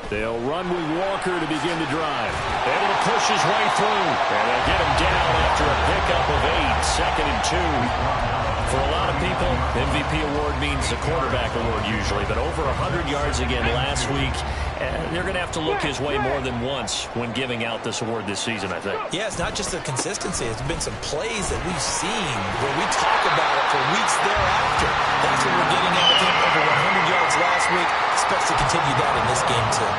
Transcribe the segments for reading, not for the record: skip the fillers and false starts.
They'll run with Walker to begin the drive. Able to push his way through. And they'll get him down after a pickup of 8, 2nd and 2. For a lot of people, MVP award means a quarterback award usually, but over 100 yards again last week. They're going to have to look his way more than once when giving out this award this season, I think. Yeah, it's not just the consistency. It's been some plays that we've seen where we talk about it for weeks thereafter. That's what we're getting out of him. Over 100 yards last week. Expects to continue that in this game, too.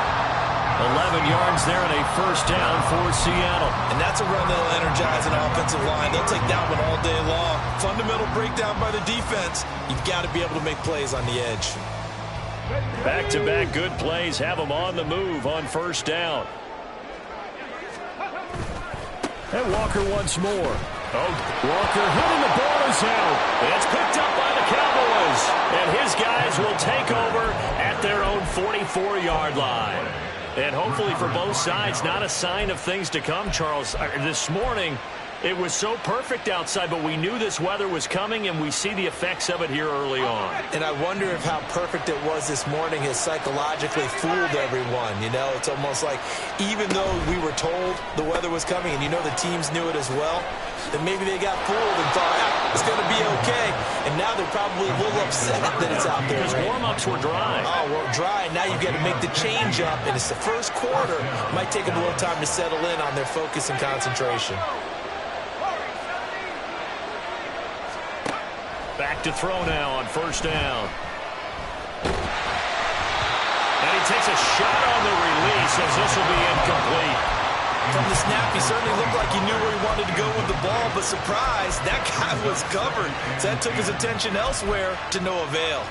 11 yards there and a first down for Seattle. And that's a run that'll energize an offensive line. They'll take that one all day long. Fundamental breakdown by the defense. You've got to be able to make plays on the edge. Back-to-back good plays have them on the move on first down. And Walker once more. Oh, Walker hitting the ball is out. It's picked up by the Cowboys. And his guys will take over at their own 44-yard line. And hopefully for both sides, not a sign of things to come, Charles. This morning, it was so perfect outside, but we knew this weather was coming, and we see the effects of it here early on. And I wonder if how perfect it was this morning has psychologically fooled everyone. You know, it's almost like even though we were told the weather was coming, and you know the teams knew it as well, then maybe they got fooled and thought, it's going to be okay. And now they're probably a little upset that it's out there. Because warm-ups were dry. Oh, well, dry. Now you've got to make the change up, and it's the first quarter. It might take them a little time to settle in on their focus and concentration. Back to throw now on first down. And he takes a shot on the release as this will be incomplete. From the snap, he certainly looked like he knew where he wanted to go with the ball, but surprise, that guy was covered. So that took his attention elsewhere to no avail.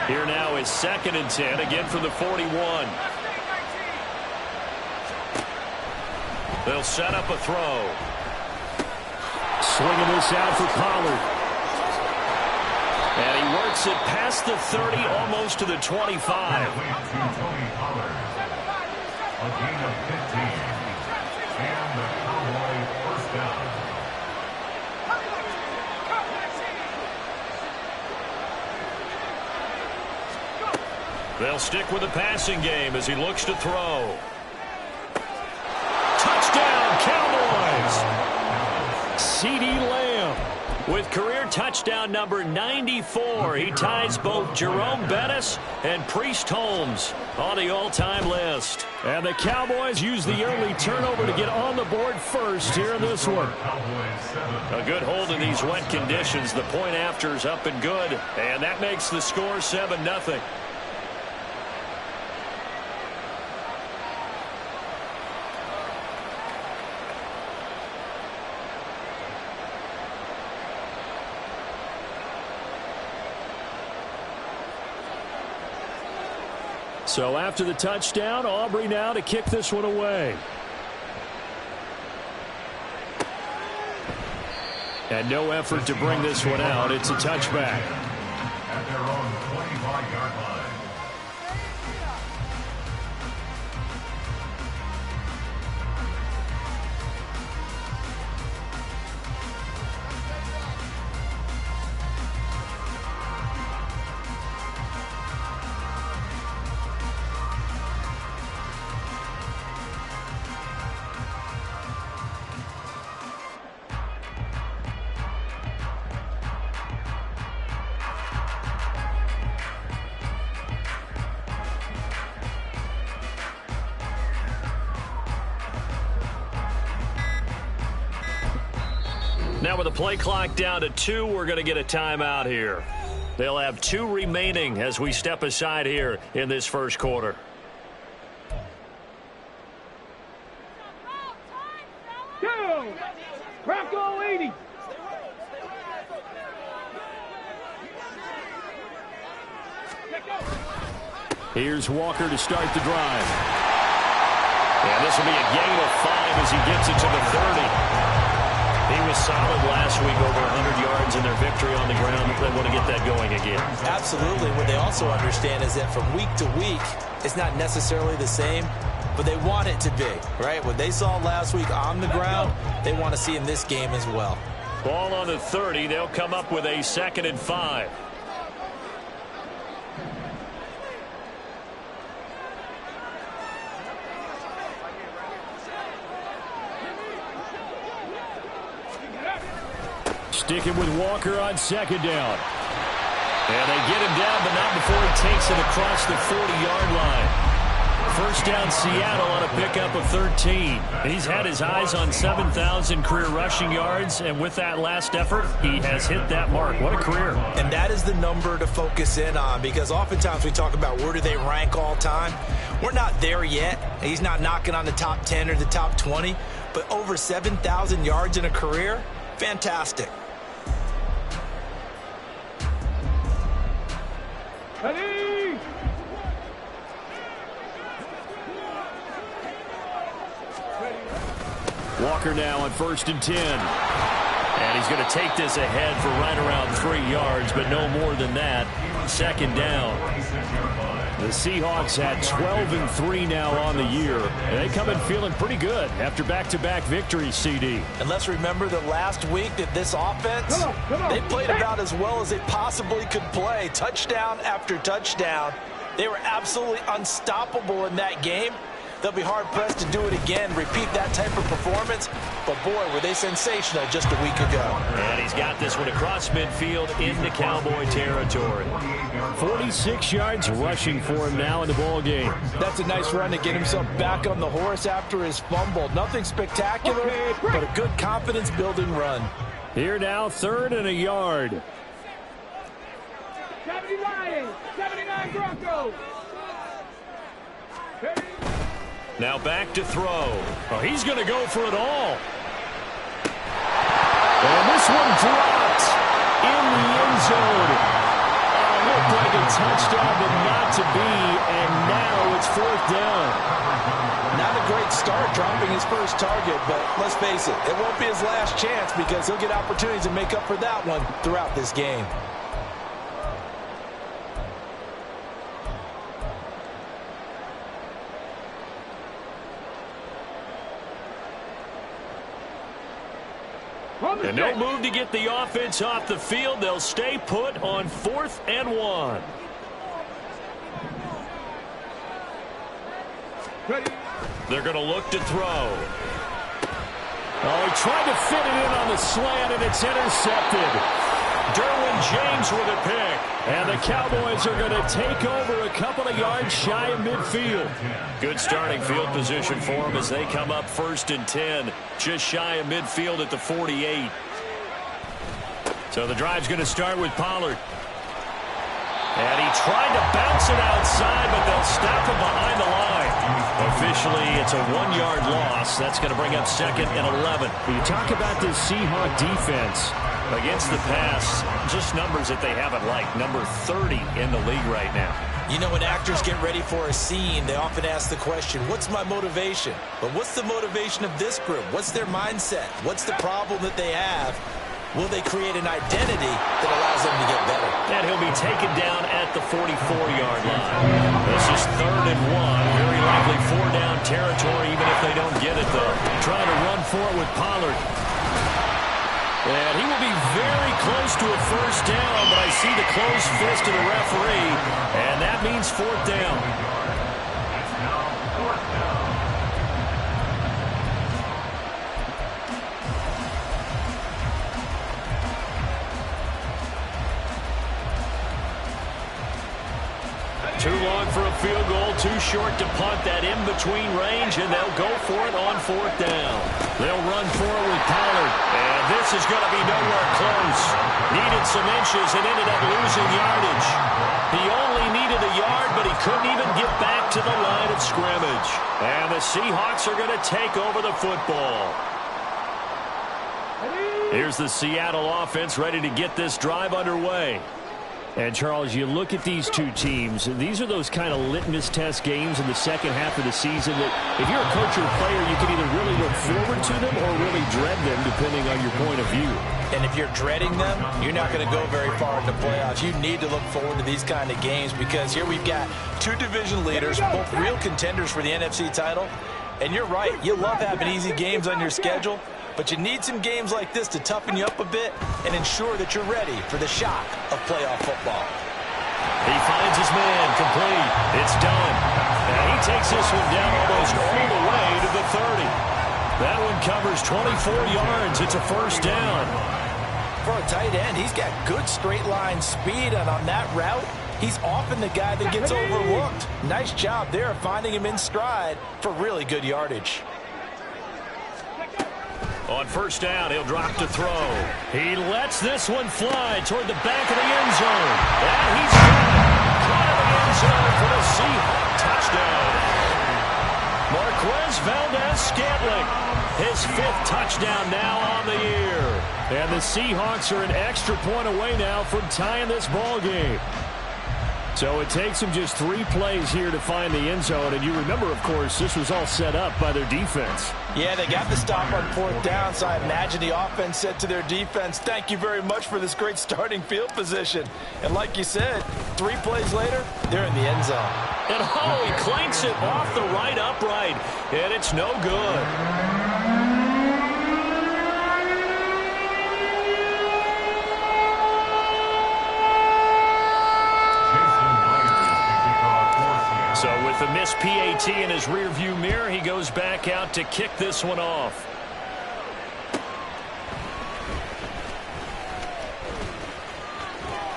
Here now is 2nd and 10, again from the 41. They'll set up a throw. Swinging this out for Pollard. And he works it past the 30, almost to the 25. They'll stick with the passing game as he looks to throw. Touchdown, Cowboys! CeeDee Lamb with career touchdown number 94. He ties both Jerome Bettis and Priest Holmes on the all-time list. And the Cowboys use the early turnover to get on the board first here in this one. A good hold in these wet conditions. The point after is up and good. And that makes the score 7-0. So after the touchdown, Aubrey now to kick this one away. And no effort to bring this one out. It's a touchback. At their own 25-yard line. Now with the play clock down to 2, we're going to get a timeout here. They'll have 2 remaining as we step aside here in this first quarter. Go! Crack all 80! Here's Walker to start the drive. And this will be a gain of 5 as he gets it to the 30. He was solid last week, over 100 yards in their victory on the ground. They want to get that going again. Absolutely. What they also understand is that from week to week, it's not necessarily the same, but they want it to be, right? What they saw last week on the ground, they want to see in this game as well. Ball on the 30. They'll come up with a 2nd and 5. Sticking with Walker on 2nd down. And they get him down, but not before he takes it across the 40-yard line. First down, Seattle on a pickup of 13. He's had his eyes on 7,000 career rushing yards, and with that last effort, he has hit that mark. What a career. And that is the number to focus in on, because oftentimes we talk about where do they rank all time. We're not there yet. He's not knocking on the top 10 or the top 20, but over 7,000 yards in a career, fantastic. Ready? Walker now on 1st and 10. And he's going to take this ahead for right around 3 yards, but no more than that. 2nd down. The Seahawks had 12-3 now on the year. And they come in feeling pretty good after back-to-back victories, CD. And let's remember that last week that this offense, they played about as well as they possibly could play. Touchdown after touchdown. They were absolutely unstoppable in that game. They'll be hard-pressed to do it again, repeat that type of performance. But, boy, were they sensational just a week ago. And he's got this one across midfield into Cowboy territory. 46 yards rushing for him now in the ball game. That's a nice run to get himself back on the horse after his fumble. Nothing spectacular, but a good confidence-building run. Here now, 3rd and a yard. 70 Lions, 79 Broncos. Ready? Now back to throw. Oh, he's going to go for it all. And this one dropped in the end zone. Looked like a touchdown, but not to be. And now it's 4th down. Not a great start dropping his first target, but let's face it, it won't be his last chance because he'll get opportunities to make up for that one throughout this game. And no move to get the offense off the field. They'll stay put on 4th and 1. Ready? They're going to look to throw. Oh, he tried to fit it in on the slant, and it's intercepted. Derwin James with a pick. And the Cowboys are going to take over a couple of yards shy of midfield. Good starting field position for them as they come up 1st and 10. Just shy of midfield at the 48. So the drive's going to start with Pollard. And he tried to bounce it outside, but they'll stop him behind the line. Officially, it's a 1-yard loss. That's going to bring up 2nd and 11. You talk about this Seahawk defense against the pass, just numbers that they haven't liked. Number 30 in the league right now. You know, when actors get ready for a scene, they often ask the question, what's my motivation? But what's the motivation of this group? What's their mindset? What's the problem that they have? Will they create an identity that allows them to get better? And he'll be taken down at the 44-yard line. This is 3rd and 1. Very likely 4-down territory, even if they don't get it, though. Trying to run for it with Pollard. And he will be very close to a 1st down, but I see the closed fist of the referee, and that means 4th down. Too long for a field goal, too short to punt. That in-between range, and they'll go for it on 4th down. They'll run for it with Pollard, and this is going to be nowhere close. Needed some inches and ended up losing yardage. He only needed a yard, but he couldn't even get back to the line of scrimmage. And the Seahawks are going to take over the football. Here's the Seattle offense ready to get this drive underway. And, Charles, you look at these two teams, and these are those kind of litmus test games in the second half of the season that if you're a coach or a player, you can either really look forward to them or really dread them, depending on your point of view. And if you're dreading them, you're not going to go very far in the playoffs. You need to look forward to these kind of games because here we've got 2 division leaders, both real contenders for the NFC title. And you're right, you love having easy games on your schedule. But you need some games like this to toughen you up a bit and ensure that you're ready for the shock of playoff football. He finds his man, complete. It's done. And he takes this one down almost all the way to the 30. That one covers 24 yards. It's a first down. For a tight end, he's got good straight line speed, and on that route, he's often the guy that gets overlooked. Nice job there of finding him in stride for really good yardage. On first down, he'll drop to throw. He lets this one fly toward the back of the end zone. And he's caught in the end zone for the Seahawks touchdown. Marquez Valdez-Scantling, his 5th touchdown now on the year. And the Seahawks are an extra point away now from tying this ball game. So it takes them just 3 plays here to find the end zone. And you remember, of course, this was all set up by their defense. Yeah, they got the stop on 4th down, so I imagine the offense said to their defense, thank you very much for this great starting field position. And like you said, 3 plays later, they're in the end zone. And oh, he clanks it off the right upright, and it's no good. So with the missed PAT in his rearview mirror, he goes back out to kick this one off.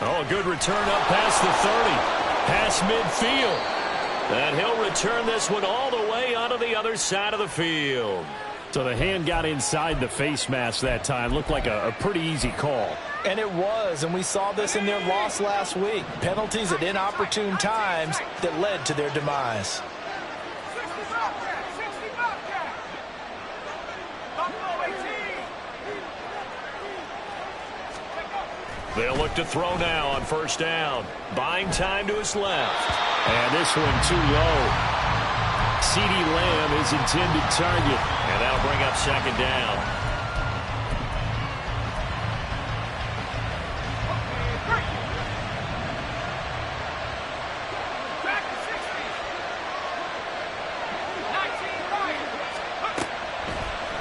Oh, a good return up past the 30. Past midfield. And he'll return this one all the way onto the other side of the field. So the hand got inside the face mask that time. Looked like a pretty easy call. And it was, and we saw this in their loss last week. Penalties at inopportune times that led to their demise. They'll look to throw now on first down. Buying time to his left. And this one too low. C.D. Lamb is intended target. And that'll bring up second down.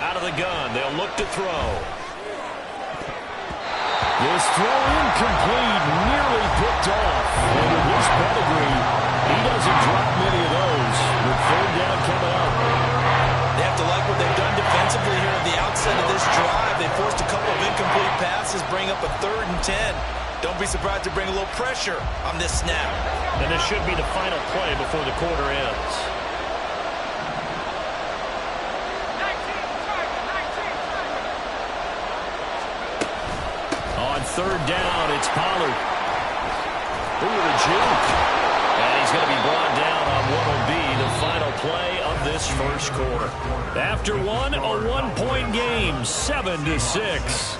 Out of the gun, they'll look to throw. This throw incomplete, nearly picked off. And with his pedigree, he doesn't drop many of those. With 3rd down coming up. They have to like what they've done defensively here at the outset of this drive. They forced a couple of incomplete passes, bring up a 3rd and 10. Don't be surprised to bring a little pressure on this snap. And this should be the final play before the quarter ends. On 3rd down, it's Pollard. Ooh, the juke. And he's going to be brought down on what will be the final play of this first quarter. After one, a 1-point game, 7-6.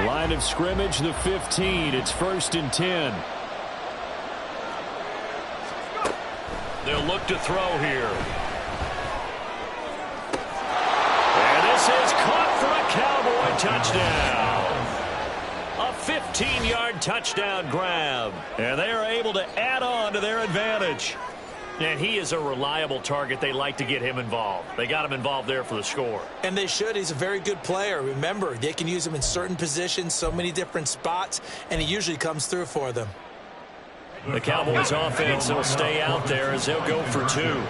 Line of scrimmage, the 15. It's 1st and 10. They'll look to throw here. And this is caught for a Cowboy touchdown. A 15-yard touchdown grab. And they are able to add on to their advantage. And he is a reliable target. They like to get him involved. They got him involved there for the score. And they should. He's a very good player. Remember, they can use him in certain positions, so many different spots, and he usually comes through for them. The Cowboys offense will stay out there as they'll go for 2. And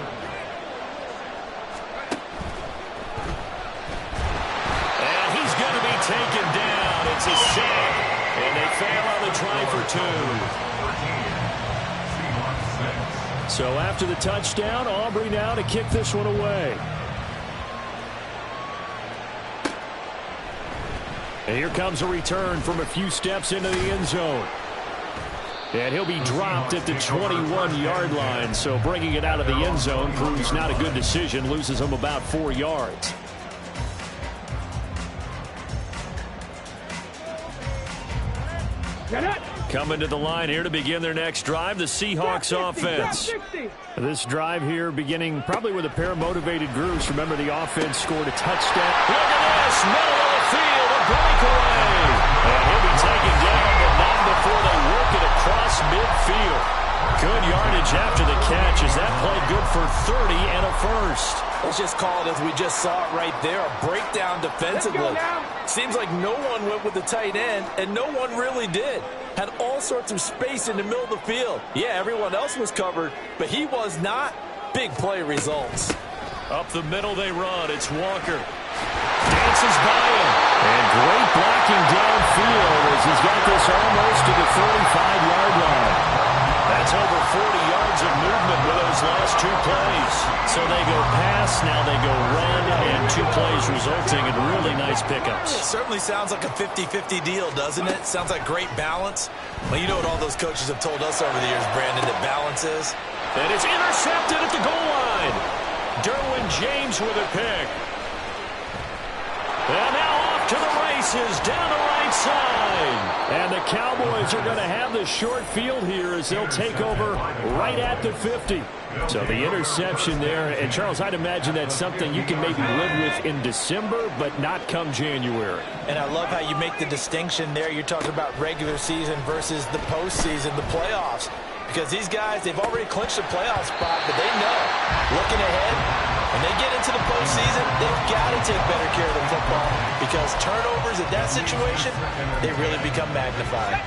he's going to be taken down. It's a sack. And they fail on the try for 2. So after the touchdown, Aubrey now to kick this one away. And here comes a return from a few steps into the end zone. And he'll be dropped at the 21-yard line. So bringing it out of the end zone proves not a good decision. Loses him about 4 yards. Coming to the line here to begin their next drive, the Seahawks offense. This drive here beginning probably with a pair of motivated groups. Remember, the offense scored a touchdown. Look at this, middle of the field, a breakaway. And he'll be taken down, but not before they work it across midfield. Good yardage after the catch as that played good for 30 and a first. Let's just call it as we just saw it right there, a breakdown defensively. Seems like no one went with the tight end, and no one really did. Had all sorts of space in the middle of the field. Yeah, everyone else was covered, but he was not. Big play results. Up the middle they run. It's Walker. Dances by him. And great blocking downfield as he's got this almost to the 45-yard line. That's over 40 yards of movement with those last two plays. So they go pass, now they go run, and two plays resulting in really nice pickups. It certainly sounds like a 50-50 deal, doesn't it? Sounds like great balance. Well, you know what all those coaches have told us over the years, Brandon, that balance is? And it's intercepted at the goal line. Derwin James with a pick. And now off to the races, down the right side. And the Cowboys are going to have the short field here as they'll take over right at the 50. So the interception there, and Charles, I'd imagine that's something you can maybe live with in December, but not come January. And I love how you make the distinction there. You're talking about regular season versus the postseason, the playoffs. Because these guys, they've already clinched a playoff spot, but they know, looking ahead, when they get into the postseason, they've got to take better care of the football because turnovers in that situation, they really become magnified.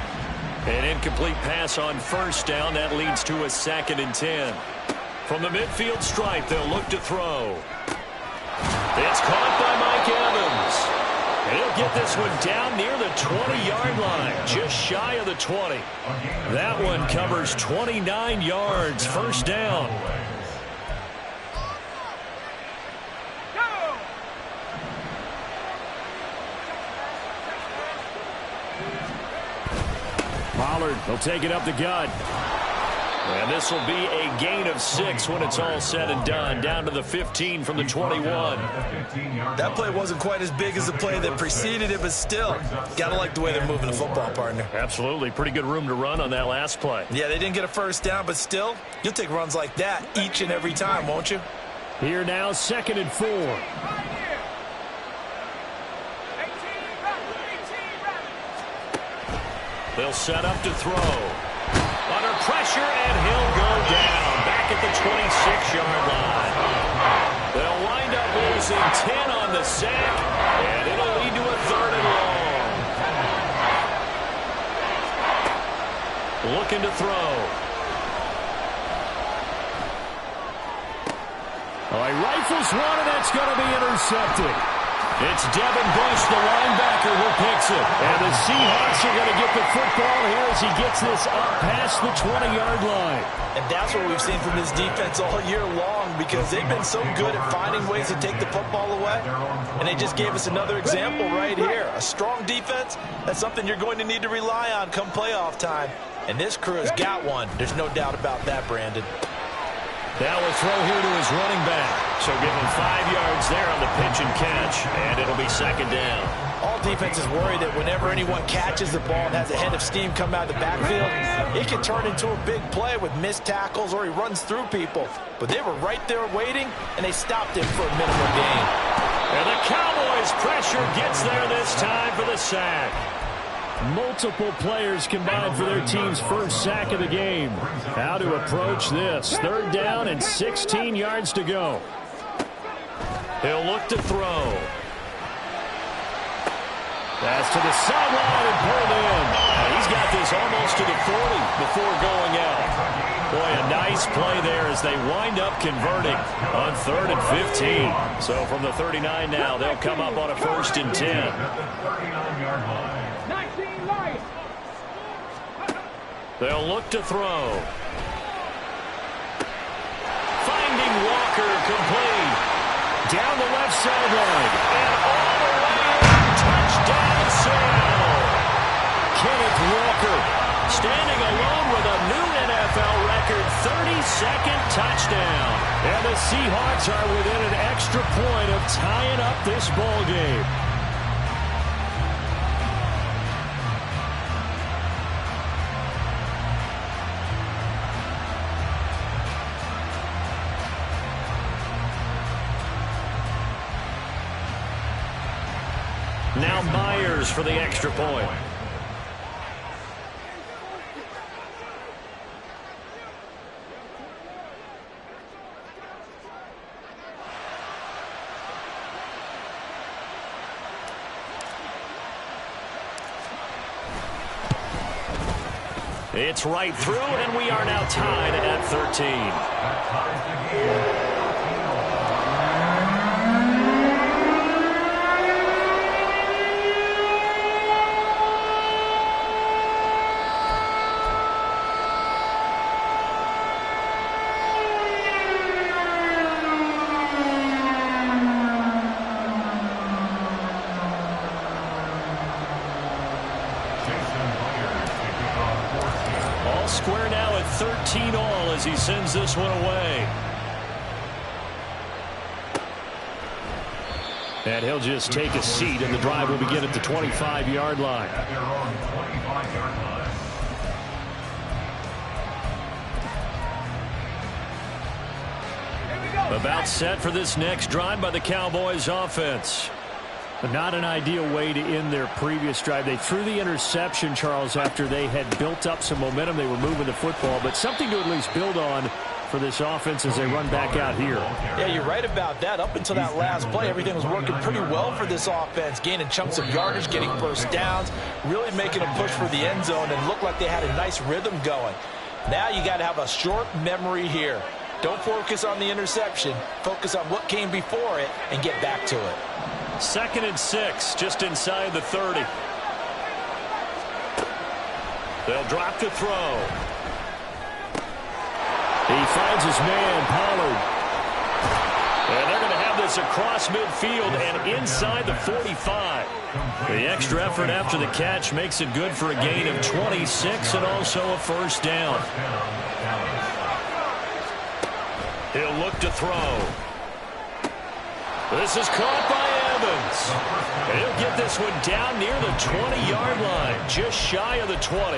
An incomplete pass on first down. That leads to a 2nd and 10. From the midfield stripe, they'll look to throw. It's caught by Mike Evans. And he'll get this one down near the 20-yard line, just shy of the 20. That one covers 29 yards, first down. Pollard will take it up the gut. And this will be a gain of 6 when it's all said and done. Down to the 15 from the 21. That play wasn't quite as big as the play that preceded it, but still, got to like the way they're moving the football, partner. Absolutely. Pretty good room to run on that last play. Yeah, they didn't get a first down, but still, you'll take runs like that each and every time, won't you? Here now, 2nd and 4. They'll set up to throw. Under pressure, and he'll go down. Back at the 26-yard line. They'll wind up losing 10 on the sack, and it'll lead to a 3rd and long. Looking to throw. Oh, he rifles one, and that's going to be intercepted. It's Devin Bush, the linebacker, who picks it. And the Seahawks are going to get the football here as he gets this up past the 20-yard line. And that's what we've seen from this defense all year long because they've been so good at finding ways to take the football away. And they just gave us another example right here. A strong defense, that's something you're going to need to rely on come playoff time. And this crew has got one. There's no doubt about that, Brandon. Now a throw here to his running back. So give him 5 yards there on the pitch and catch, and it'll be 2nd down. All defenses worry that whenever anyone catches the ball and has a head of steam come out of the backfield, it can turn into a big play with missed tackles or he runs through people. But they were right there waiting, and they stopped him for a minimal gain. And the Cowboys' pressure gets there this time for the sack. Multiple players combined for their team's first sack of the game. How to approach this. 3rd down and 16 yards to go. He'll look to throw. Pass to the sideline and pulled in. And he's got this almost to the 40 before going out. Boy, a nice play there as they wind up converting on 3rd and 15. So from the 39 now, they'll come up on a 1st and 10. They'll look to throw. Finding Walker complete. Down the left sideline. And all the way. Touchdown, Seattle. Kenneth Walker standing alone with a new NFL record 32nd touchdown. And the Seahawks are within an extra point of tying up this ball game. Now Myers for the extra point. It's right through, and we are now tied at 13. Square now at 13 all as he sends this one away. And he'll just take a seat, and the drive will begin at the 25-yard line. About set for this next drive by the Cowboys offense. But not an ideal way to end their previous drive. They threw the interception, Charles, after they had built up some momentum. They were moving the football, but something to at least build on for this offense as they run back out here. Yeah, you're right about that. Up until that last play, everything was working pretty well for this offense, gaining chunks of yardage, getting first downs, really making a push for the end zone, and looked like they had a nice rhythm going. Now you got to have a short memory here. Don't focus on the interception. Focus on what came before it and get back to it. 2nd and 6, just inside the 30. They'll drop to throw. He finds his man, Pollard. And they're going to have this across midfield and inside the 45. The extra effort after the catch makes it good for a gain of 26 and also a first down. He'll look to throw. This is caught by Evans. And he'll get this one down near the 20-yard line, just shy of the 20.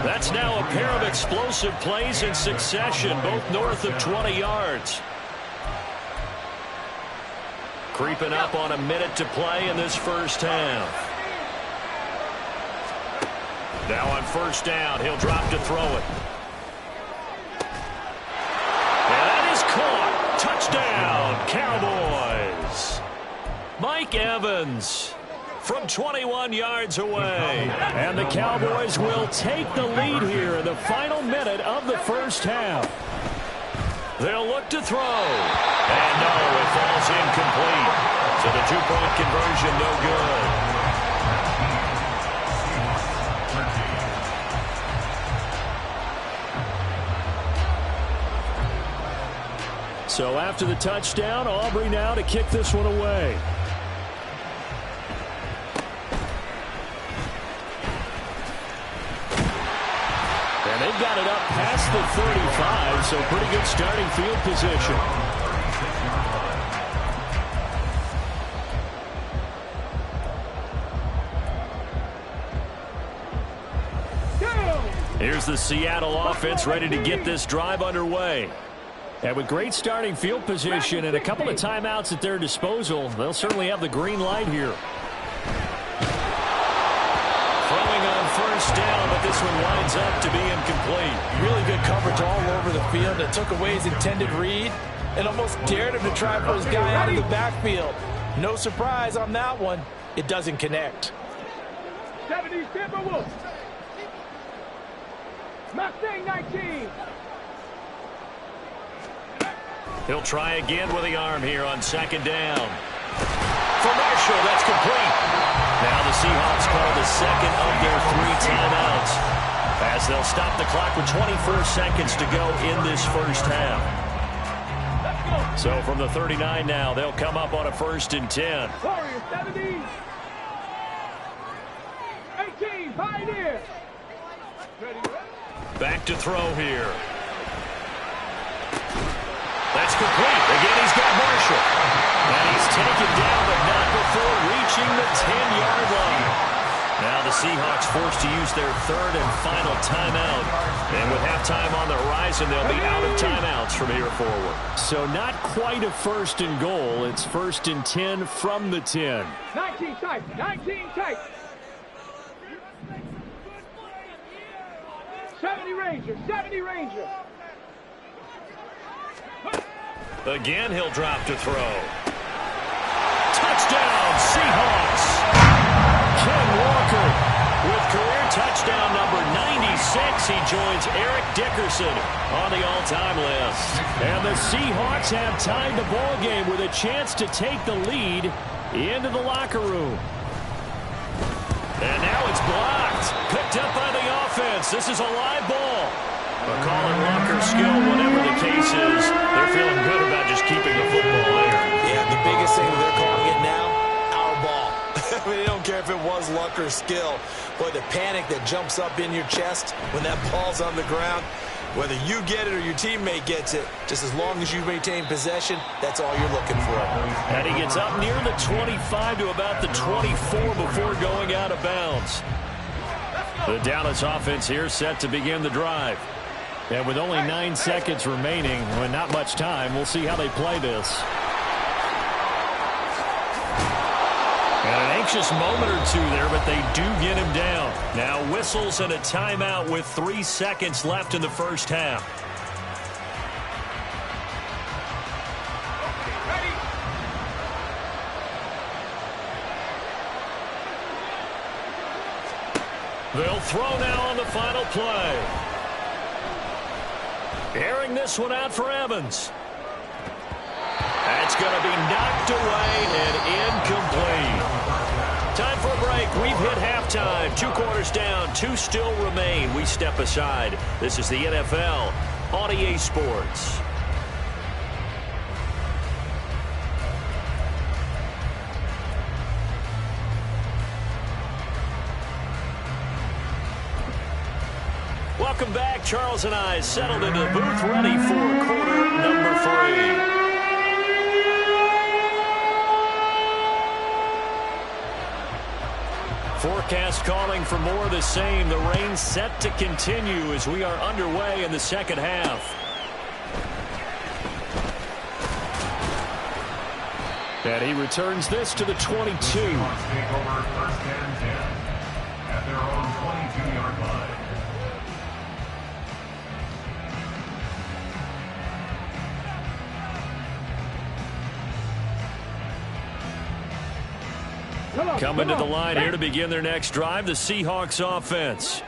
That's now a pair of explosive plays in succession, both north of 20 yards. Creeping up on a minute to play in this first half. Now on first down, he'll drop to throw it. And that is caught. Touchdown, Cowboys. Mike Evans from 21 yards away. And the Cowboys will take the lead here in the final minute of the first half. They'll look to throw. And no, it falls incomplete. So the two-point conversion no good. So after the touchdown, Aubrey now to kick this one away. And they've got it up past the 35, so pretty good starting field position. Here's the Seattle offense ready to get this drive underway. And with great starting field position and a couple of timeouts at their disposal, they'll certainly have the green light here. Throwing on first down, but this one winds up to be incomplete. Really good coverage all over the field. It took away his intended read and almost dared him to try for his guy out of the backfield. No surprise on that one. It doesn't connect. 70 Timberwolves. Mustang 19. He'll try again with the arm here on second down. For Marshall, that's complete. Now the Seahawks call the second of their 3 timeouts as they'll stop the clock with 24 seconds to go in this first half. So from the 39 now, they'll come up on a 1st and 10. Warriors 70. 18, Pioneer. Back to throw here. That's complete. Again, he's got Marshall. And he's taken down, but not before reaching the 10-yard line. Now the Seahawks forced to use their third and final timeout. And with halftime on the horizon, they'll be out of timeouts from here forward. So not quite a first and goal. It's first and 10 from the 10. 19 tight. 19 tight. 70 Ranger. 70 Ranger. Again, he'll drop to throw. Touchdown, Seahawks. Ken Walker with career touchdown number 96. He joins Eric Dickerson on the all-time list. And the Seahawks have tied the ball game with a chance to take the lead into the locker room. And now it's blocked. Picked up by the offense. This is a live ball. A call and Walker skill, whatever the case is, they're feeling good about just keeping the football there. Yeah, the biggest thing that they're calling it now, our ball. I mean, they don't care if it was luck or skill. Boy, the panic that jumps up in your chest when that ball's on the ground, whether you get it or your teammate gets it, just as long as you maintain possession, that's all you're looking for. And he gets up near the 25 to about the 24 before going out of bounds. The Dallas offense here set to begin the drive. And with only 9 seconds remaining, with not much time, we'll see how they play this. And an anxious moment or two there, but they do get him down. Now whistles and a timeout with 3 seconds left in the first half. They'll throw now on the final play. Airing this one out for Evans. That's going to be knocked away and incomplete. Time for a break. We've hit halftime. 2 quarters down. 2 still remain. We step aside. This is the NFL on EA Sports. Welcome back. Charles and I settled into the booth, ready for quarter number 3. Forecast calling for more of the same. The rain set to continue as we are underway in the second half. And he returns this to the 22. Take over first and 10 at their own 22-yard line. Coming to the line here to begin their next drive, the Seahawks offense.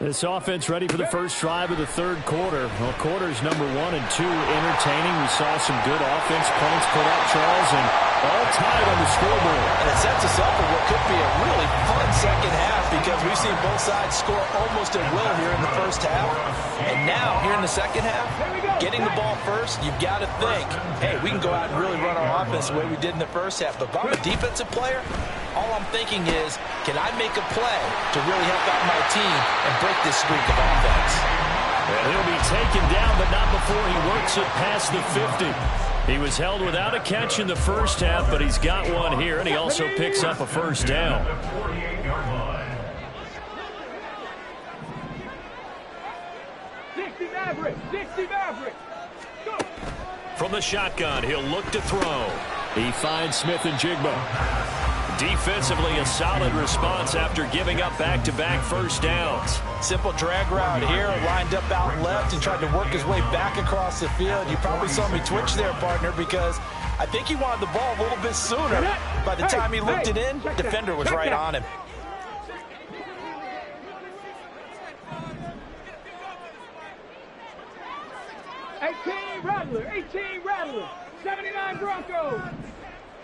This offense ready for the first drive of the third quarter. Well, quarters number 1 and 2 entertaining. We saw some good offense points put up, Charles, and all tied on the scoreboard. And it sets us up for what could be a really fun second half because we've seen both sides score almost at will here in the first half. And now, here in the second half, getting the ball first, you've got to think, hey, we can go out and really run our offense the way we did in the first half. But if I'm a defensive player, all I'm thinking is, can I make a play to really help out my team and break this streak of offense? And he'll be taken down, but not before he works it past the 50. He was held without a catch in the first half, but he's got one here, and he also picks up a first down. 60 Maverick. 60 Maverick. Go. From the shotgun, he'll look to throw. He finds Smith and Jigba. Defensively, a solid response after giving up back-to-back first downs. Simple drag route here, lined up out left and tried to work his way back across the field. You probably saw me twitch there, partner, because I think he wanted the ball a little bit sooner. By the time he looked it in, the defender was right on him. Rattler, 18 Rattler, 79 Broncos,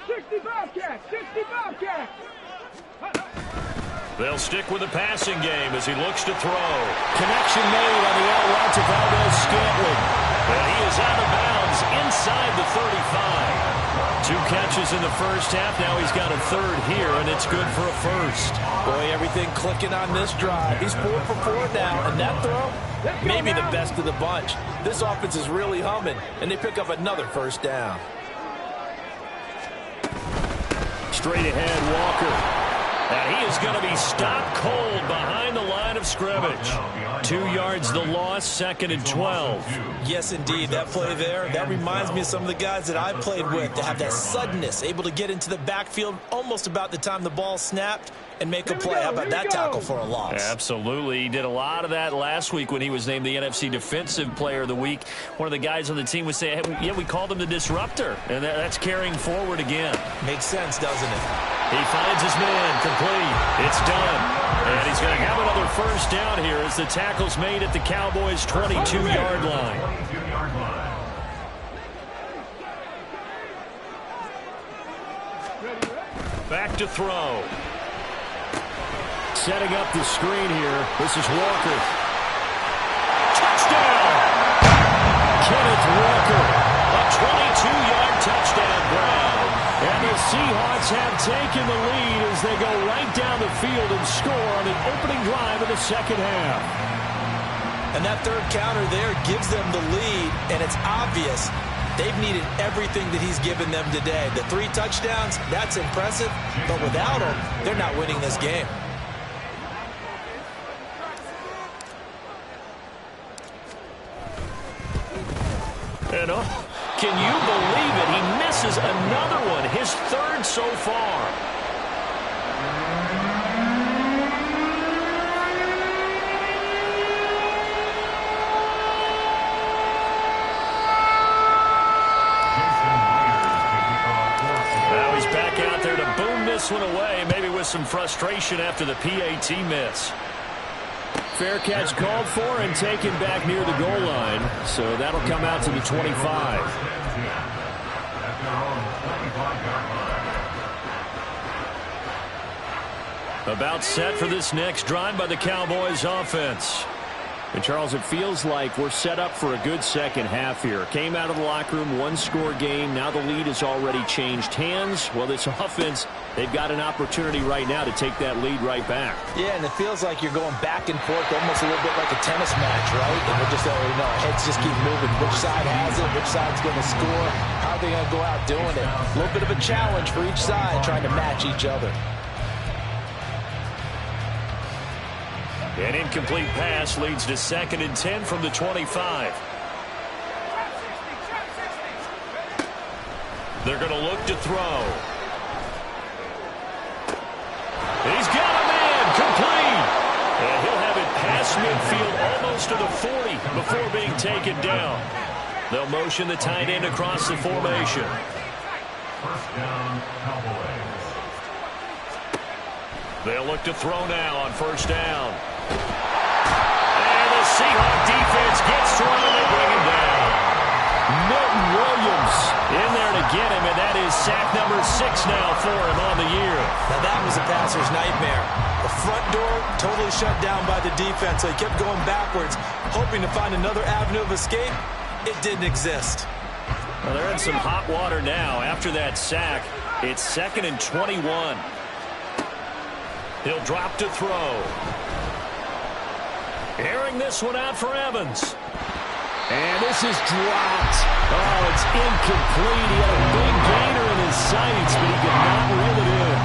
60 Bobcats, 60 Bobcats. They'll stick with the passing game as he looks to throw. Connection made on the out route to Valdez-Scantling. And he is out of bounds inside the 35. 2 catches in the first half. Now he's got a third here, and it's good for a first. Boy, everything clicking on this drive. He's 4 for 4 now, and that throw, maybe the best of the bunch. This offense is really humming, and they pick up another first down. Straight ahead, Walker. And he is going to be stopped cold behind the line of scrimmage. 2 yards the loss, 2nd and 12. Yes, indeed. That play there, that reminds me of some of the guys that I played with. They have that suddenness, able to get into the backfield almost about the time the ball snapped and make a play. How about that tackle for a loss? Absolutely. He did a lot of that last week when he was named the NFC Defensive Player of the Week. One of the guys on the team was saying, hey, yeah, we called him the disruptor, and that's carrying forward again. Makes sense, doesn't it? He finds his man, complete. It's done. And he's going to have another first down here as the tackle's made at the Cowboys' 22-yard line. Back to throw. Setting up the screen here. This is Walker. Touchdown! Kenneth Walker. A 22-yard touchdown grab. And the Seahawks have taken the lead as they go right down the field and score on the opening drive of the second half. And that third counter there gives them the lead, and it's obvious they've needed everything that he's given them today. The 3 touchdowns, that's impressive, but without him, they're not winning this game. And can you believe it? He misses another one, his 3rd so far. Now he's back out there to boom this one away, maybe with some frustration after the PAT miss. Fair catch called for and taken back near the goal line. So that'll come out to the 25. About set for this next drive by the Cowboys offense. And Charles, it feels like we're set up for a good second half here. Came out of the locker room, 1-score game. Now the lead has already changed hands. Well, this offense, they've got an opportunity right now to take that lead right back. Yeah, and it feels like you're going back and forth almost a little bit like a tennis match, right? And we're just, heads just keep moving. Which side has it? Which side's going to score? How are they going to go out doing it? A little bit of a challenge for each side, trying to match each other. An incomplete pass leads to 2nd and 10 from the 25. They're going to look to throw. He's got a man, complete. And he'll have it past midfield almost to the 40 before being taken down. They'll motion the tight end across the formation. First down, Cowboys. They'll look to throw now on first down. And the Seahawk defense gets to him and they bring him down. Milton Williams In there to get him, and that is sack number 6 now for him on the year. Now that was a passer's nightmare. The front door totally shut down by the defense, so he kept going backwards, hoping to find another avenue of escape. It didn't exist. Well, they're in some hot water now. After that sack, it's 2nd and 21. He'll drop to throw. Airing this one out for Evans. And this is dropped. Oh, it's incomplete. He had a big gainer in his sights, but he could not reel it in.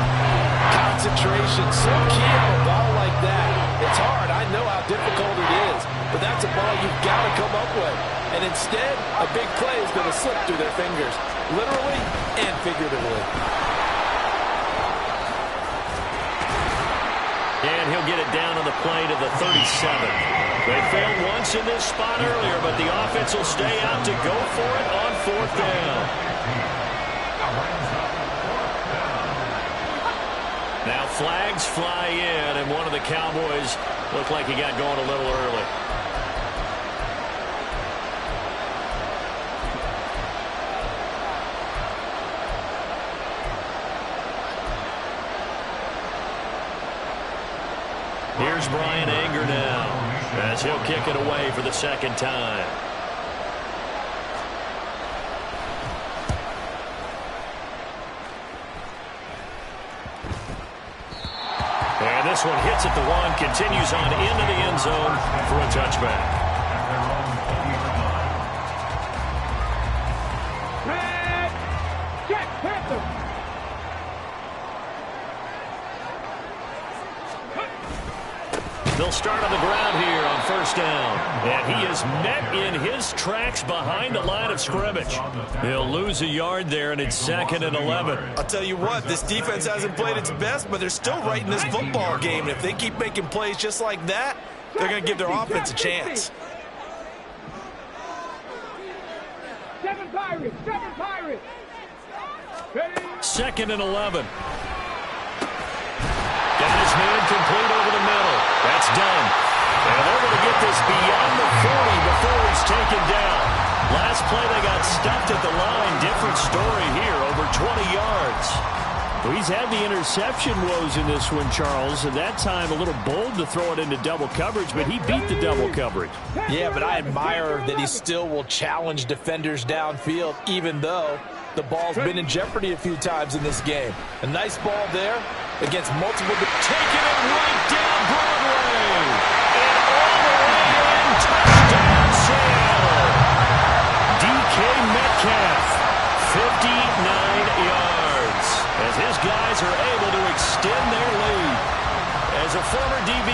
Concentration, so key on a ball like that. It's hard. I know how difficult it is, but that's a ball you've got to come up with. And instead, a big play is going to slip through their fingers, literally and figuratively. And he'll get it down on the play to the 37. They failed once in this spot earlier, but the offense will stay out to go for it on 4th down. Now flags fly in, and one of the Cowboys looked like he got going a little early. Here's Brian Anger now, as he'll kick it away for the 2nd time. And this one hits at the 1, continues on into the end zone for a touchback. Red, check, Panther. start on the ground here on first down. And he is met in his tracks behind the line of scrimmage. He'll lose a yard there, and it's 2nd and 11. I'll tell you what, this defense hasn't played its best, but they're still right in this football game. And if they keep making plays just like that, they're going to give their offense a chance. 7 Pirates, 7 Pirates. 2nd and 11. Got his man complete over the middle. That's done. And they're going to get this beyond the 40 before he's taken down. Last play, they got stuffed at the line. Different story here, over 20 yards. Well, he's had the interception woes in this one, Charles. At that time, a little bold to throw it into double coverage, but he beat the double coverage. Yeah, but I admire that he still will challenge defenders downfield, even though the ball's been in jeopardy a few times in this game. A nice ball there against multiple. Taking it right down Broadway. And all the way in. Touchdown, Sam. DK Metcalf, 59 yards. As his guys are able to extend their lead. As a former DB,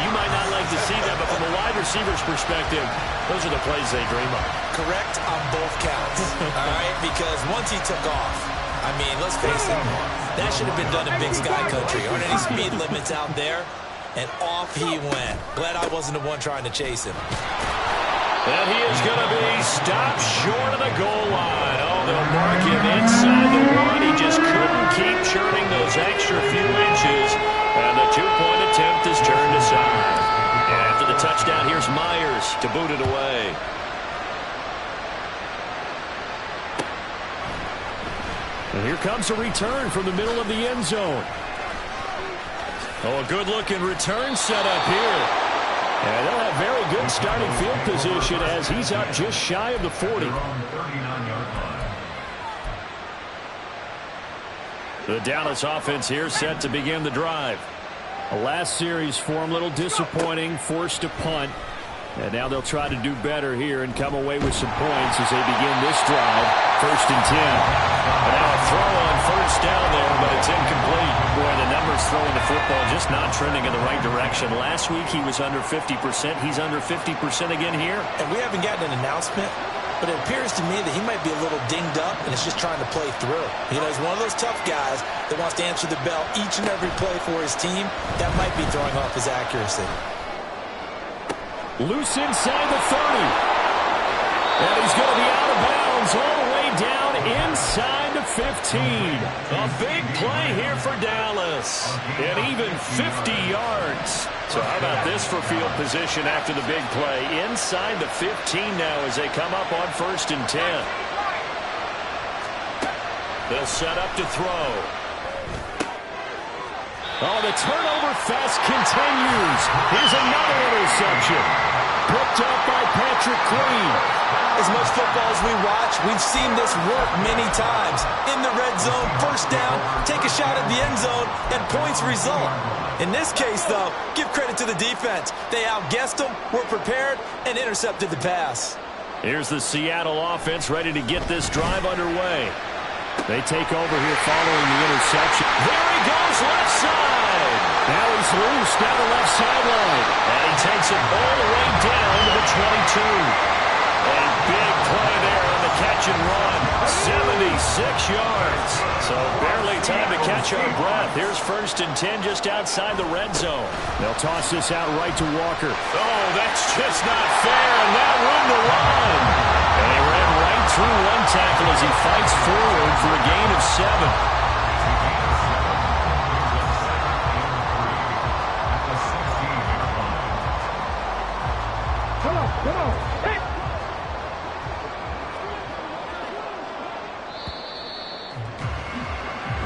you might not like to see that, but from a wide receiver's perspective, those are the plays they dream of. Correct on both counts, all right? Because once he took off, I mean, let's face it, that should have been done in Big Sky Country. Aren't any speed limits out there? And off he went. Glad I wasn't the one trying to chase him. And he is going to be stopped short of the goal line. Oh, they'll mark him inside the 1. He just couldn't keep churning those extra few inches. And the 2-point attempt is turned aside. And after the touchdown, here's Myers to boot it away. And here comes a return from the middle of the end zone. Oh, a good-looking return set up here. And they'll have very good starting field position as he's up just shy of the 40. The Dallas offense here set to begin the drive. The last series for him, a little disappointing, forced to punt. And now they'll try to do better here and come away with some points as they begin this drive. 1st and 10. And now a throw on first down there, but it's incomplete. Boy, the numbers throwing the football just not trending in the right direction. Last week he was under 50%. He's under 50% again here. And we haven't gotten an announcement, but it appears to me that he might be a little dinged up and is just trying to play through. You know, he's one of those tough guys that wants to answer the bell each and every play for his team. That might be throwing off his accuracy. Loose inside the 30. And he's going to be out of bounds all the way down inside the 15. A big play here for Dallas. And even 50 yards. So how about this for field position after the big play? Inside the 15 now as they come up on 1st and 10. They'll set up to throw. Oh, the turnover fest continues. Here's another interception. Picked up by Patrick Queen. As much football as we watch, we've seen this work many times. In the red zone, first down, take a shot at the end zone, and points result. In this case, though, give credit to the defense. They outguessed them, were prepared, and intercepted the pass. Here's the Seattle offense ready to get this drive underway. They take over here following the interception. There he goes, left side. Now he's loose down the left sideline. And he takes it all the way down to the 22. A big play there on the catch and run. 76 yards. So barely time to catch our breath. Here's 1st and 10 just outside the red zone. They'll toss this out right to Walker. Oh, that's just not fair. And that room to run. And he ran right through one tackle as he fights forward for a gain of 7. Come on. Hey.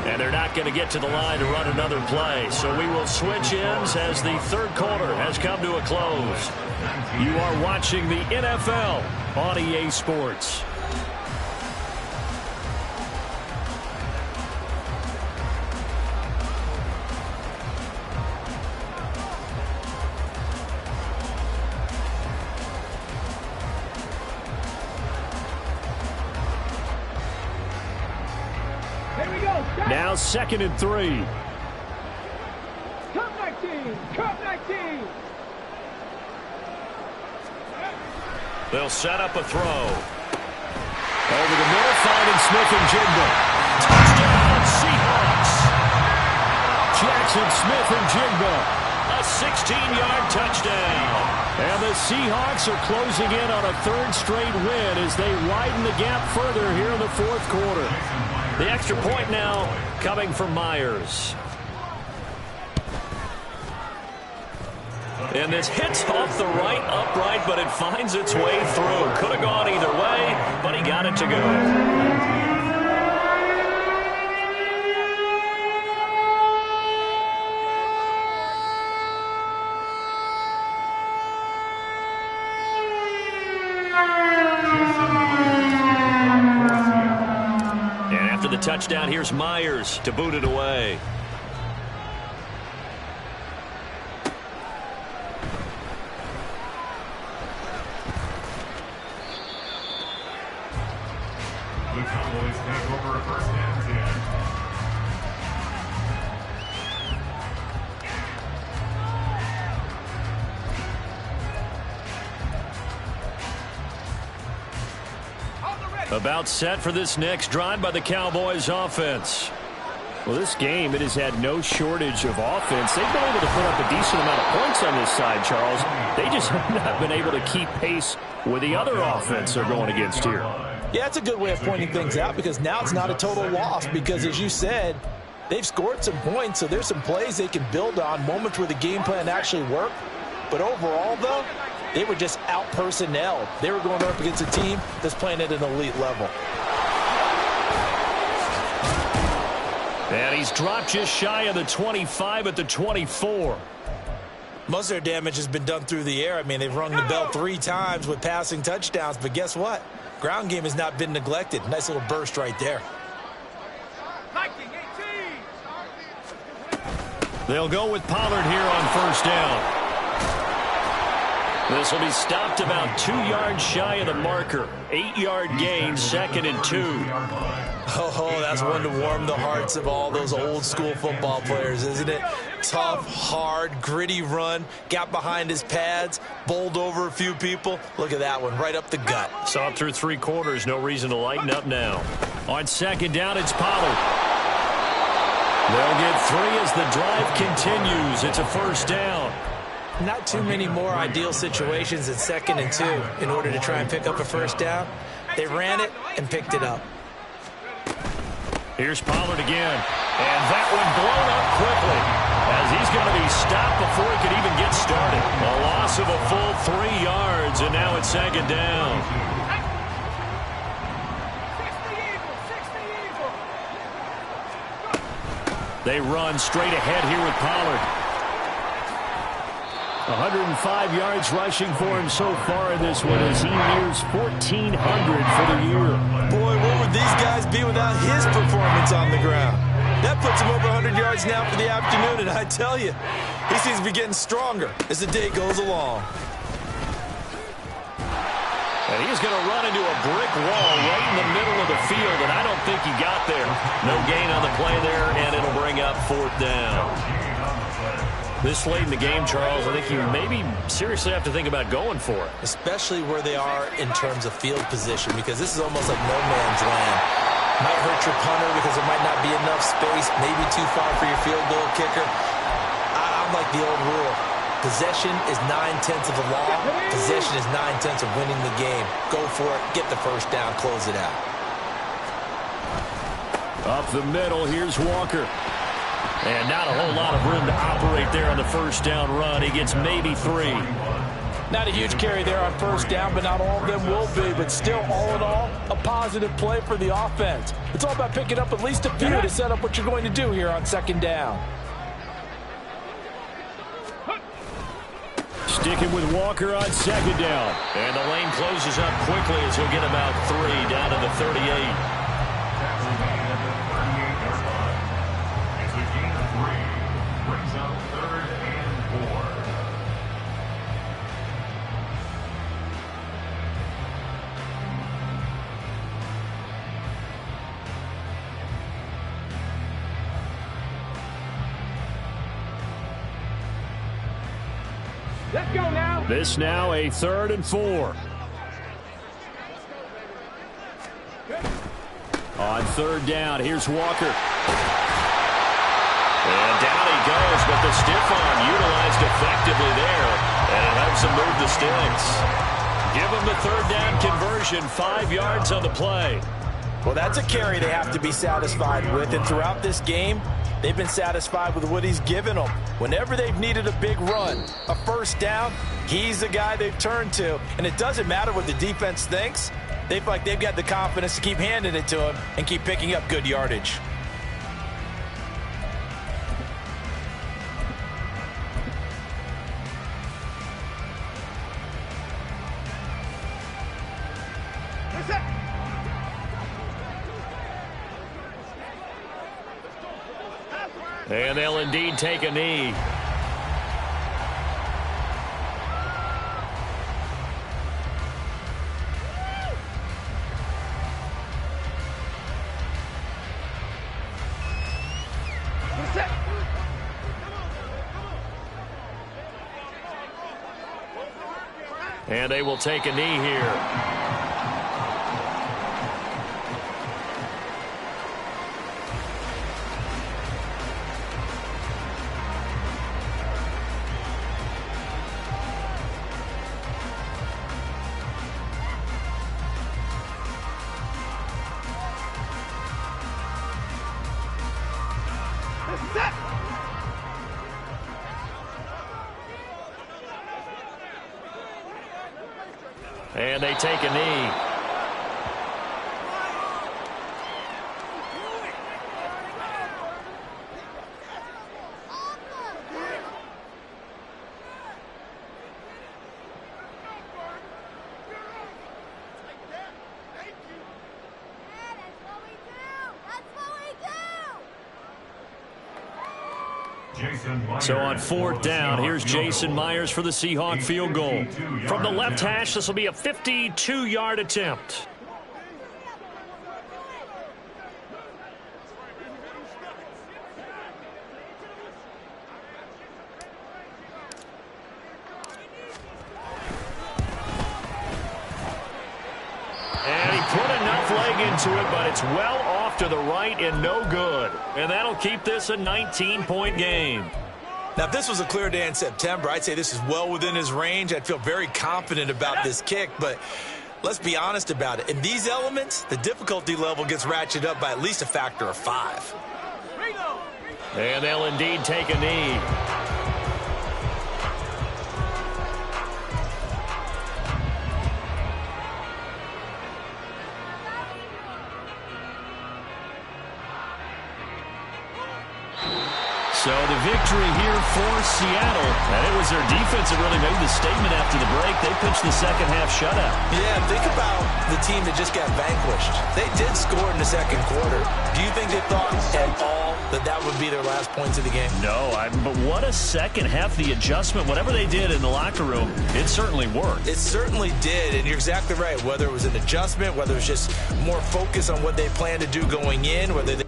And they're not going to get to the line to run another play. So we will switch ends as the 3rd quarter has come to a close. You are watching the NFL on EA Sports. Here we go. Stop. Now 2nd and 3. Come 19. They'll set up a throw. Over the middle, finding Smith and Jigba. Touchdown, Seahawks. Jackson Smith and Jigba. A 16-yard touchdown. And the Seahawks are closing in on a third straight win as they widen the gap further here in the fourth quarter. The extra point now coming from Myers. And this hits off the right upright, but it finds its way through. Could have gone either way, but he got it to go. And after the touchdown, here's Myers to boot it away. The Cowboys take over first and 10. About set for this next drive by the Cowboys offense. Well, this game, it has had no shortage of offense. They've been able to put up a decent amount of points on this side, Charles. They just have not been able to keep pace with the other offense they're going against here. Yeah, that's a good way of pointing things out because now it's not a total loss because, as you said, they've scored some points, so there's some plays they can build on, moments where the game plan actually worked. But overall, though, they were just out-personnel. They were going up against a team that's playing at an elite level. And he's dropped just shy of the 25 at the 24. Most of their damage has been done through the air. I mean, they've rung the bell 3 times with passing touchdowns, but guess what? Ground game has not been neglected. Nice little burst right there. They'll go with Pollard here on first down. This will be stopped about 2 yards shy of the marker. 8-yard gain, 2nd and 2. Oh, that's one to warm the hearts of all those old school football players, isn't it? Tough, hard, gritty run. Got behind his pads, bowled over a few people. Look at that one, right up the gut. Saw it through 3 quarters. No reason to lighten up now. On 2nd down, it's Pollard. They'll get 3 as the drive continues. It's a first down. Not too many more ideal situations than 2nd and 2 in order to try and pick up a first down. They ran it and picked it up. Here's Pollard again. And that one blown up quickly as he's going to be stopped before he could even get started. A loss of a full 3 yards, and now it's 2nd down. They run straight ahead here with Pollard. 105 yards rushing for him so far in this one as he nears 1,400 for the year. Boy, what would these guys be without his performance on the ground? That puts him over 100 yards now for the afternoon, and I tell you, he seems to be getting stronger as the day goes along. And he's going to run into a brick wall right in the middle of the field, and I don't think he got there. No gain on the play there, and it'll bring up 4th down. This late in the game, Charles, I think you maybe seriously have to think about going for it. Especially where they are in terms of field position, because this is almost like no man's land. Might hurt your punter because there might not be enough space, maybe too far for your field goal kicker. I'm like the old rule. Possession is 9/10 of the law. Possession is 9/10 of winning the game. Go for it, get the first down, close it out. Up the middle, here's Walker. And not a whole lot of room to operate there on the first down run. He gets maybe 3. Not a huge carry there on first down, but not all of them will be. But still, all in all, a positive play for the offense. It's all about picking up at least a few to set up what you're going to do here on 2nd down. Sticking with Walker on 2nd down. And the lane closes up quickly as he'll get about 3 down to the 38. Let's go now. This now a 3rd and 4. On third down, here's Walker. And down he goes, but the stiff arm utilized effectively there, and it helps him move the sticks. Give him the third down conversion, 5 yards on the play. Well, that's a carry they have to be satisfied with, and throughout this game, they've been satisfied with what he's given them. Whenever they've needed a big run, a first down, he's the guy they've turned to, and it doesn't matter what the defense thinks. They feel like they've got the confidence to keep handing it to him and keep picking up good yardage. And they'll indeed take a knee. And they will take a knee here. And they take a knee. So on fourth down, here's Jason Myers for the Seahawk field goal. From the left hash, this will be a 52-yard attempt. And he put enough leg into it, but it's well off to the right and no good. And that'll keep this a 19-point game. Now, if this was a clear day in September, I'd say this is well within his range. I'd feel very confident about this kick, but let's be honest about it. In these elements, the difficulty level gets ratcheted up by at least a factor of 5. And they'll indeed take a knee. So the victory here for Seattle. And it was their defense that really made the statement after the break. They pitched the second half shutout. Yeah, think about the team that just got vanquished. They did score in the second quarter. Do you think they thought at all that that would be their last points of the game? No, but what a second half. The adjustment, whatever they did in the locker room, it certainly worked. It certainly did, and you're exactly right. Whether it was an adjustment, whether it was just more focus on what they planned to do going in, whether they